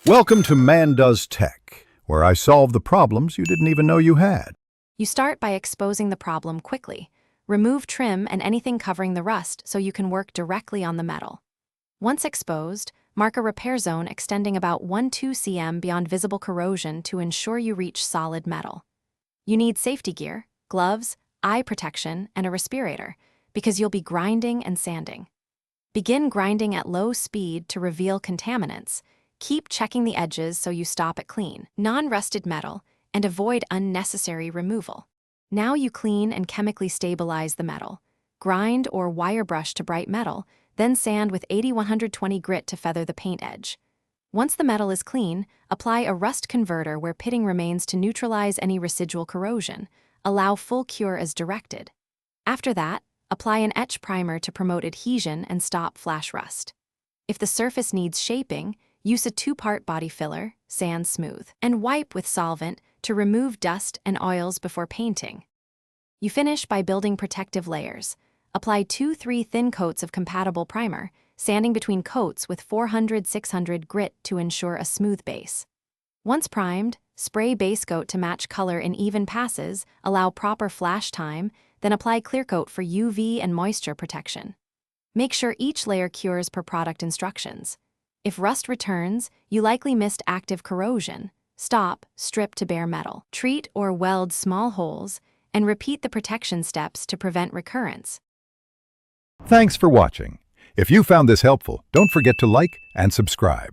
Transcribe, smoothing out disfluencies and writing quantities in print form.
Welcome to Man Does Tech, where I solve the problems you didn't even know you had. You start by exposing the problem quickly. Remove trim and anything covering the rust so you can work directly on the metal. Once exposed, mark a repair zone extending about 1-2 cm beyond visible corrosion to ensure you reach solid metal. You need safety gear, gloves, eye protection, and a respirator, because you'll be grinding and sanding. Begin grinding at low speed to reveal contaminants. Keep checking the edges so you stop at clean, non-rusted metal, and avoid unnecessary removal. Now you clean and chemically stabilize the metal. Grind or wire brush to bright metal, then sand with 80-120 grit to feather the paint edge. Once the metal is clean, apply a rust converter where pitting remains to neutralize any residual corrosion. Allow full cure as directed. After that, apply an etch primer to promote adhesion and stop flash rust. If the surface needs shaping, use a 2-part body filler, sand smooth, and wipe with solvent to remove dust and oils before painting. You finish by building protective layers. Apply 2-3 thin coats of compatible primer, sanding between coats with 400-600 grit to ensure a smooth base. Once primed, spray base coat to match color in even passes, allow proper flash time, then apply clear coat for UV and moisture protection. Make sure each layer cures per product instructions. If rust returns, you likely missed active corrosion. Stop, strip to bare metal. Treat or weld small holes, and repeat the protection steps to prevent recurrence. Thanks for watching. If you found this helpful, don't forget to like and subscribe.